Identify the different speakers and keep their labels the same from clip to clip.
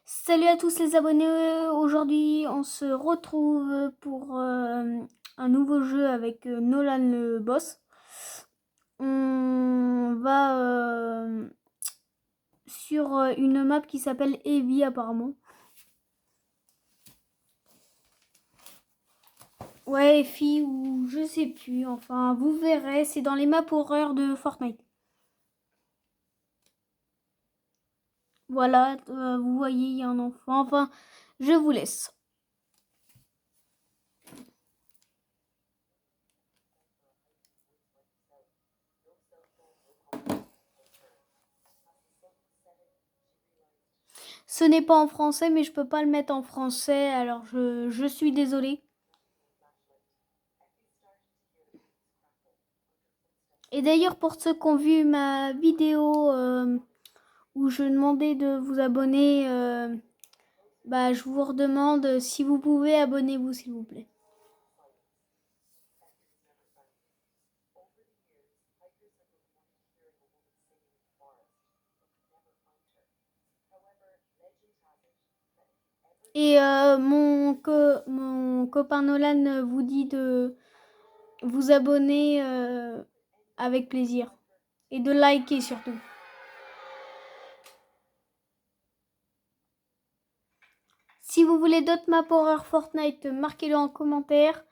Speaker 1: Salut à tous les abonnés, aujourd'hui on se retrouve pour un nouveau jeu avec Nolan le boss. On va sur une map qui s'appelle Heavy apparemment. Ouais, Effie ou je sais plus, enfin vous verrez, c'est dans les maps horreurs de Fortnite. Voilà, vous voyez, il y a un enfant, enfin je vous laisse. Ce n'est pas en français, mais je peux pas le mettre en français, alors je suis désolée. Et d'ailleurs, pour ceux qui ont vu ma vidéo où je demandais de vous abonner, je vous redemande si vous pouvez, abonnez-vous s'il vous plaît. Et mon copain Nolan vous dit de vous abonner avec plaisir. Et de liker surtout. Si vous voulez d'autres maps horreur Fortnite, marquez-le en commentaire.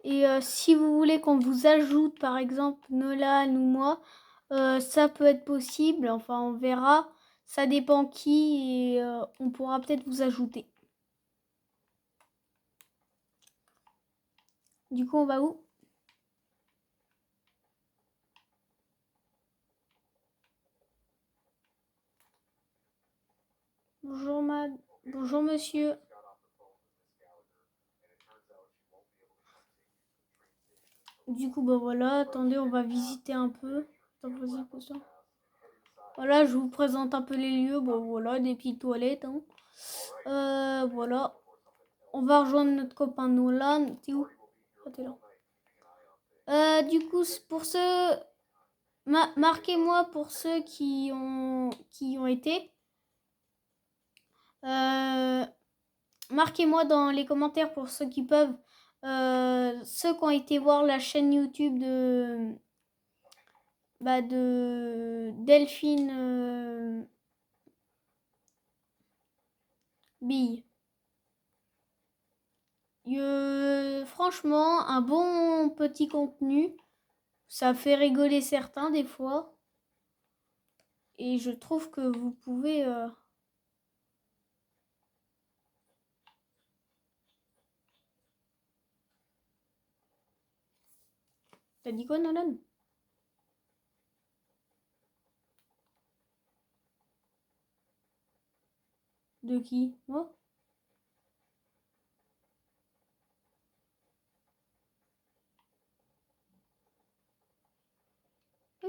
Speaker 1: Et si vous voulez qu'on vous ajoute, par exemple, Nolan ou moi, ça peut être possible. Enfin, on verra. Ça dépend qui et on pourra peut-être vous ajouter. Du coup, on va où? Bonjour, Bonjour, monsieur. Du coup, voilà. Attendez, on va visiter un peu. Attends, vas-y, pose ça. Voilà, je vous présente un peu les lieux. Bon, voilà, des petites toilettes. Hein. Voilà. On va rejoindre notre copain Nolan. T'es où? Ah, t'es là. Du coup, pour ceux... marquez-moi pour ceux qui ont été. Marquez-moi dans les commentaires pour ceux qui peuvent. Ceux qui ont été voir la chaîne YouTube de Delphine Bille. Franchement, un bon petit contenu. Ça fait rigoler certains des fois. Et je trouve que vous pouvez... T'as dit quoi, Nolan? De qui? Moi?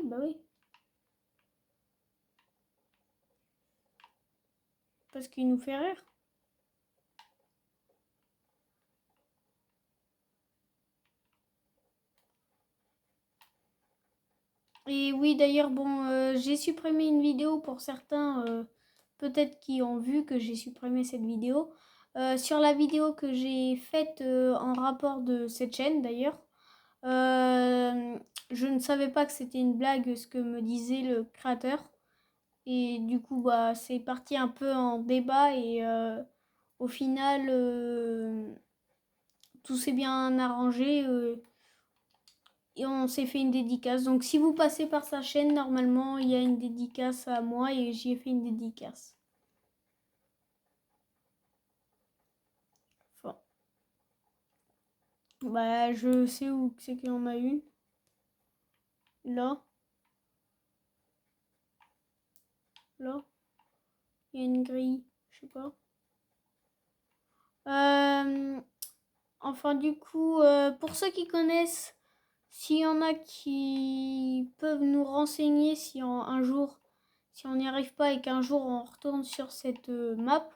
Speaker 1: Bah oui. Parce qu'il nous fait rire. Et oui, d'ailleurs, bon, j'ai supprimé une vidéo pour certains, peut-être qui ont vu que j'ai supprimé cette vidéo. Sur la vidéo que j'ai faite en rapport de cette chaîne, d'ailleurs, je ne savais pas que c'était une blague ce que me disait le créateur. Et du coup, c'est parti un peu en débat et au final, tout s'est bien arrangé. Et on s'est fait une dédicace. Donc si vous passez par sa chaîne, normalement, il y a une dédicace à moi et j'y ai fait une dédicace. Enfin, je sais où c'est qu'il y en a une. Là. Là. Il y a une grille. Je sais pas. Enfin, du coup, pour ceux qui connaissent, s'il y en a qui peuvent nous renseigner si un jour, si on n'y arrive pas et qu'un jour on retourne sur cette map,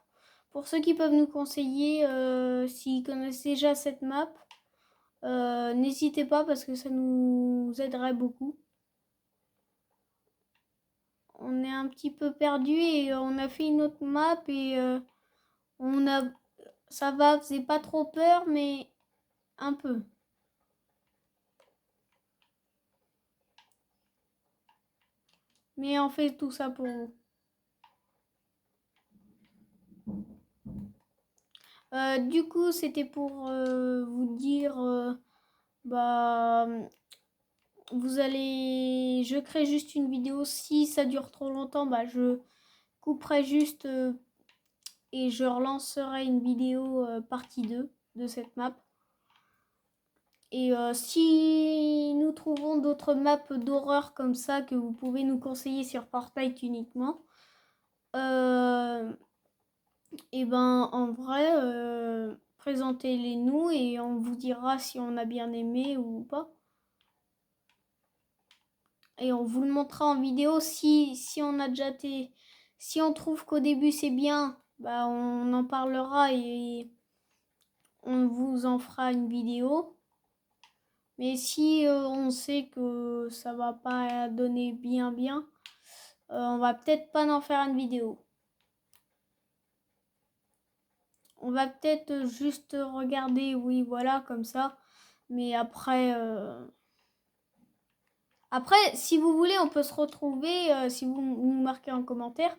Speaker 1: pour ceux qui peuvent nous conseiller, s'ils connaissent déjà cette map, n'hésitez pas parce que ça nous aiderait beaucoup. On est un petit peu perdu et on a fait une autre map et Ça va, faisait pas trop peur, mais un peu. Mais on fait tout ça pour vous. Du coup, c'était pour vous dire, bah, je crée juste une vidéo. Si ça dure trop longtemps, bah, je couperai juste et je relancerai une vidéo partie 2 de cette map. Et si nous trouvons d'autres maps d'horreur comme ça que vous pouvez nous conseiller sur Fortnite uniquement, et ben en vrai, présentez-les nous et on vous dira si on a bien aimé ou pas. Et on vous le montrera en vidéo si on a déjà si on trouve qu'au début c'est bien, bah on en parlera et on vous en fera une vidéo. Mais si on sait que ça va pas donner bien, on va peut-être pas en faire une vidéo. On va peut-être juste regarder, oui, voilà, comme ça. Mais après, si vous voulez, on peut se retrouver, si vous nous marquez en commentaire,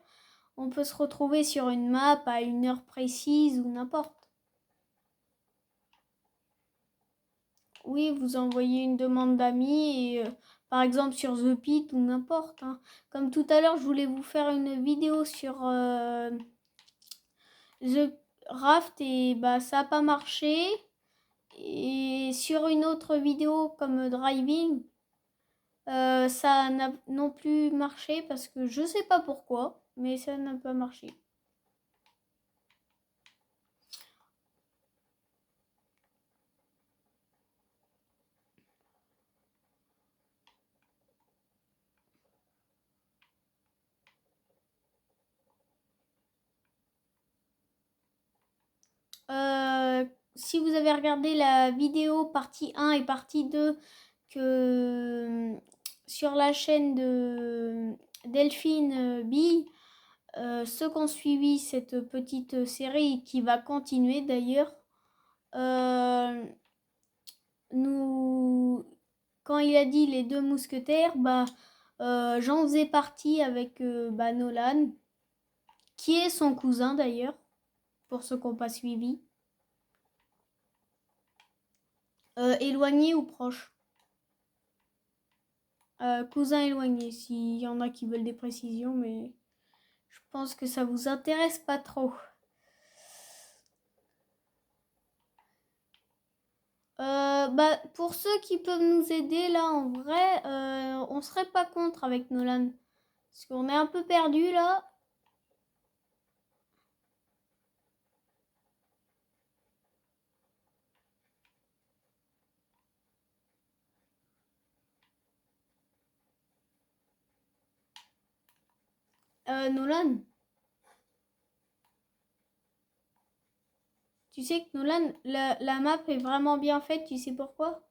Speaker 1: on peut se retrouver sur une map à une heure précise ou n'importe. Oui, vous envoyez une demande d'amis, et, par exemple sur The Pit ou n'importe. Hein. Comme tout à l'heure, je voulais vous faire une vidéo sur The Raft et bah ça n'a pas marché. Et sur une autre vidéo comme Driving, ça n'a non plus marché parce que je sais pas pourquoi, mais ça n'a pas marché. Si vous avez regardé la vidéo partie 1 et partie 2 que sur la chaîne de Delphine Bille, ceux qui ont suivi cette petite série qui va continuer d'ailleurs, quand il a dit les deux mousquetaires, bah, j'en faisais partie avec Nolan, qui est son cousin d'ailleurs, pour ceux qui n'ont pas suivi. Éloigné ou proche cousin éloigné, s'il y en a qui veulent des précisions, mais je pense que ça vous intéresse pas trop. Pour ceux qui peuvent nous aider là en vrai, on serait pas contre avec Nolan. Parce qu'on est un peu perdu là. Nolan, tu sais que Nolan, la map est vraiment bien faite, tu sais pourquoi?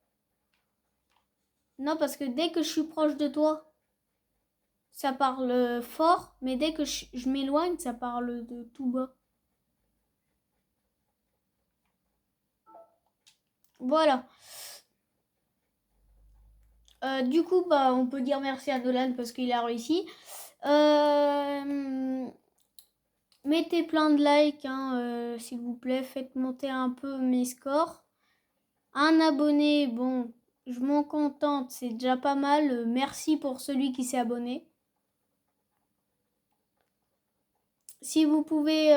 Speaker 1: Non, parce que dès que je suis proche de toi, ça parle fort, mais dès que je m'éloigne, ça parle de tout bas. Voilà. Du coup, bah, on peut dire merci à Nolan parce qu'il a réussi. Mettez plein de likes, hein, s'il vous plaît. Faites monter un peu mes scores. Un abonné, bon, je m'en contente, c'est déjà pas mal. Merci pour celui qui s'est abonné. Si vous pouvez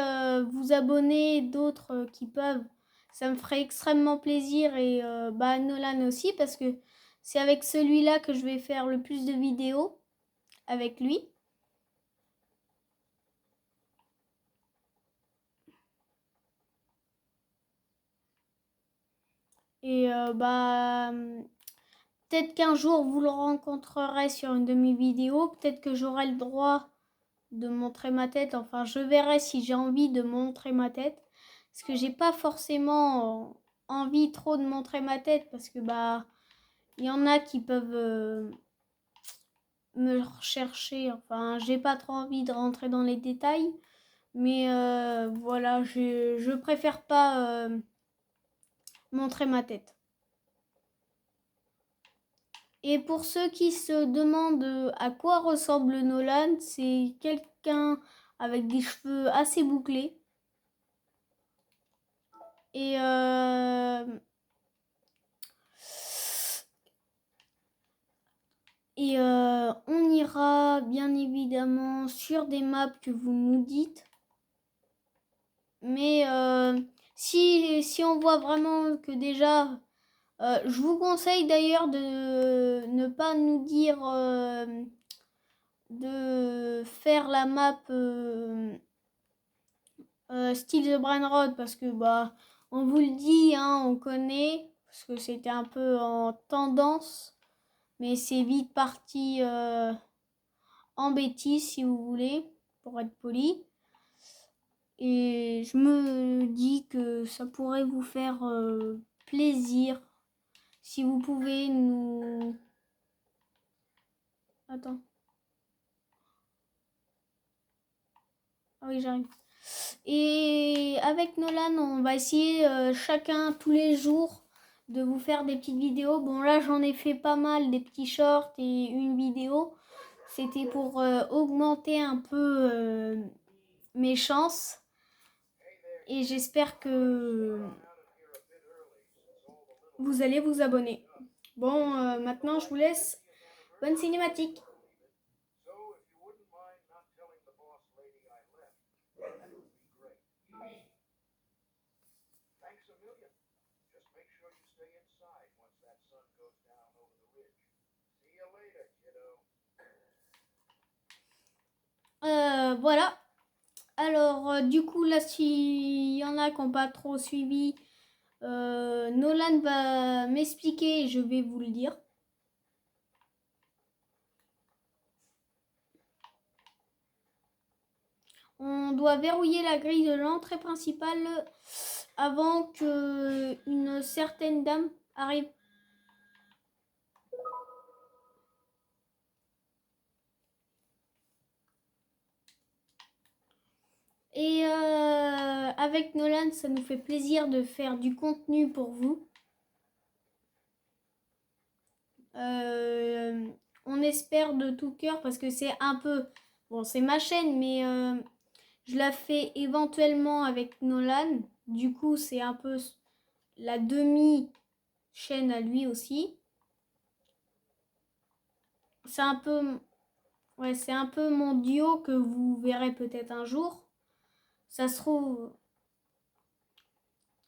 Speaker 1: vous abonner, d'autres qui peuvent, ça me ferait extrêmement plaisir. Et Nolan aussi, parce que c'est avec celui-là que je vais faire le plus de vidéos. Avec lui. Et peut-être qu'un jour vous le rencontrerez sur une de mes vidéos. Peut-être que j'aurai le droit de montrer ma tête. Enfin, je verrai si j'ai envie de montrer ma tête. Parce que j'ai pas forcément envie trop de montrer ma tête. Parce que il y en a qui peuvent me rechercher. Enfin, j'ai pas trop envie de rentrer dans les détails. Mais voilà, je préfère pas montrer ma tête. Et pour ceux qui se demandent à quoi ressemble Nolan, c'est quelqu'un avec des cheveux assez bouclés. Et on ira bien évidemment sur des maps que vous nous dites. Mais si on voit vraiment que déjà... je vous conseille d'ailleurs de ne pas nous dire de faire la map style The Brain Rot parce que bah on vous le dit, hein, on connaît parce que c'était un peu en tendance, mais c'est vite parti en bêtise si vous voulez, pour être poli. Et je me dis que ça pourrait vous faire plaisir si vous pouvez nous... Attends. Ah oui, j'arrive. Et avec Nolan, on va essayer chacun tous les jours de vous faire des petites vidéos. Bon, là, j'en ai fait pas mal, des petits shorts et une vidéo. C'était pour augmenter un peu mes chances. Et j'espère que vous allez vous abonner. Bon, maintenant, je vous laisse. Bonne cinématique. Voilà. Alors, du coup, là, s'il y en a qui n'ont pas trop suivi, Nolan va m'expliquer et je vais vous le dire. On doit verrouiller la grille de l'entrée principale avant que une certaine dame arrive. Et avec Nolan, ça nous fait plaisir de faire du contenu pour vous. On espère de tout cœur parce que c'est un peu... Bon, c'est ma chaîne, mais je la fais éventuellement avec Nolan. Du coup, c'est un peu la demi-chaîne à lui aussi. C'est un peu... Ouais, c'est un peu mon duo que vous verrez peut-être un jour. Ça se trouve...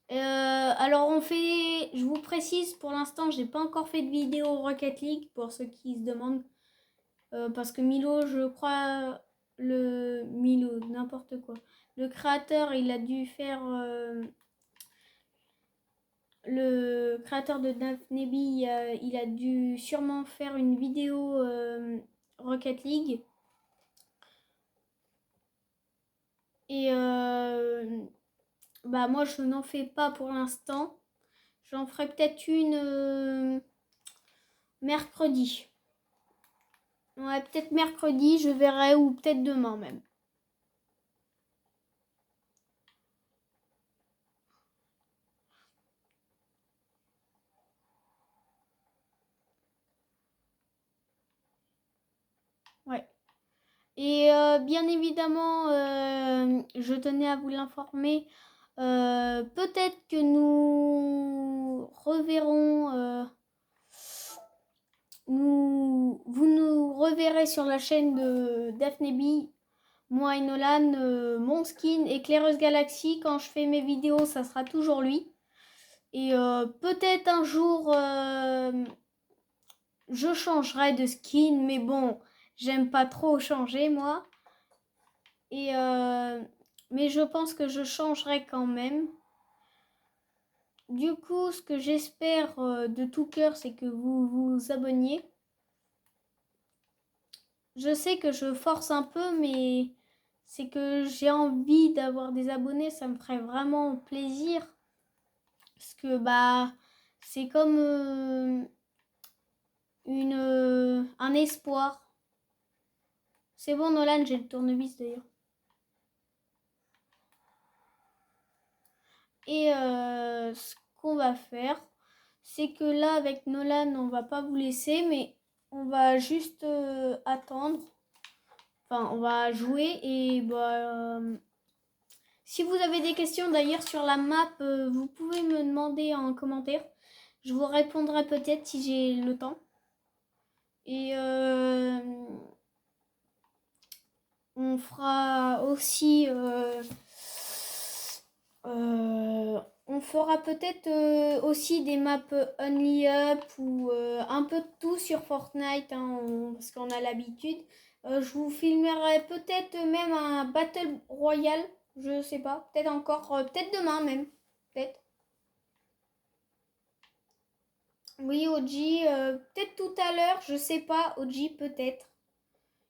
Speaker 1: alors on fait... Je vous précise, pour l'instant, j'ai pas encore fait de vidéo Rocket League, pour ceux qui se demandent. Parce que Milo, je crois... Milo, n'importe quoi. Le créateur, il a dû faire... le créateur de Daphnebi, il a dû sûrement faire une vidéo Rocket League. Et bah moi je n'en fais pas pour l'instant. J'en ferai peut-être une mercredi. Ouais, peut-être mercredi, je verrai, ou peut-être demain même. Ouais. Et bien évidemment, je tenais à vous l'informer. Peut-être que nous reverrons... vous nous reverrez sur la chaîne de Daphnebi, moi et Nolan, mon skin Éclaireuse Galaxie. Quand je fais mes vidéos, ça sera toujours lui. Et peut-être un jour, je changerai de skin, mais bon, j'aime pas trop changer moi. Et mais je pense que je changerai quand même. Du coup, ce que j'espère de tout cœur, c'est que vous vous abonniez. Je sais que je force un peu, mais c'est que j'ai envie d'avoir des abonnés, ça me ferait vraiment plaisir. Parce que bah c'est comme un espoir. C'est bon Nolan, j'ai le tournevis d'ailleurs. Et ce qu'on va faire, c'est que là, avec Nolan, on va pas vous laisser, mais on va juste attendre. Enfin, on va jouer et si vous avez des questions d'ailleurs sur la map, vous pouvez me demander en commentaire. Je vous répondrai peut-être si j'ai le temps. Et on fera aussi... on fera peut-être aussi des maps Only Up ou un peu de tout sur Fortnite, hein, parce qu'on a l'habitude. Je vous filmerai peut-être même un Battle Royale, je sais pas, peut-être encore, peut-être demain même, peut-être. Oui, OG, peut-être tout à l'heure, je sais pas, OG peut-être.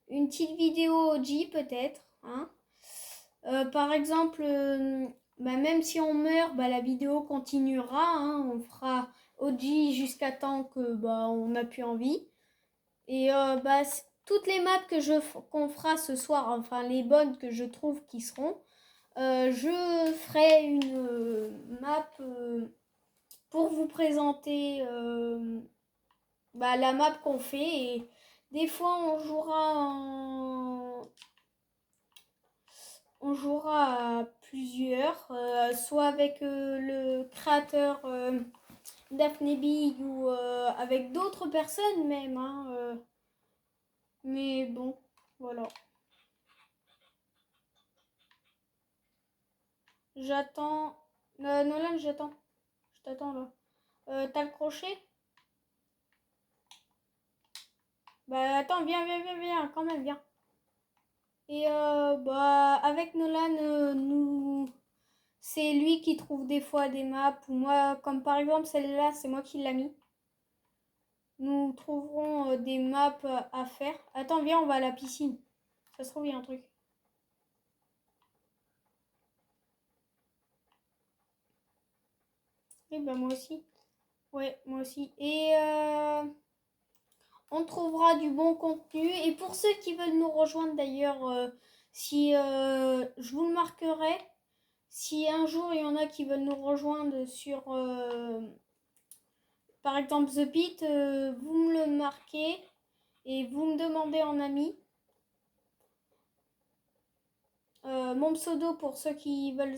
Speaker 1: Une petite vidéo OG peut-être, hein. Par exemple, même si on meurt, la vidéo continuera, hein, on fera OG jusqu'à temps que on n'a plus envie. Et toutes les maps qu'on fera ce soir, enfin les bonnes que je trouve qui seront, je ferai une map pour vous présenter la map qu'on fait. Et des fois on jouera à plusieurs, soit avec le créateur Daphne Big ou avec d'autres personnes même, hein, mais bon, voilà. J'attends. Nolan, j'attends. Je t'attends là. T'as le crochet? Attends, viens, quand même, viens. Et avec Nolan, c'est lui qui trouve des fois des maps. Ou moi, comme par exemple celle-là, c'est moi qui l'ai mis. Nous trouverons des maps à faire. Attends, viens, on va à la piscine. Ça se trouve, il y a un truc. Oui, moi aussi. Ouais, moi aussi. Et on trouvera du bon contenu. Et pour ceux qui veulent nous rejoindre d'ailleurs, si je vous le marquerai, si un jour il y en a qui veulent nous rejoindre sur par exemple The Pit, vous me le marquez et vous me demandez en ami. Mon pseudo pour ceux qui veulent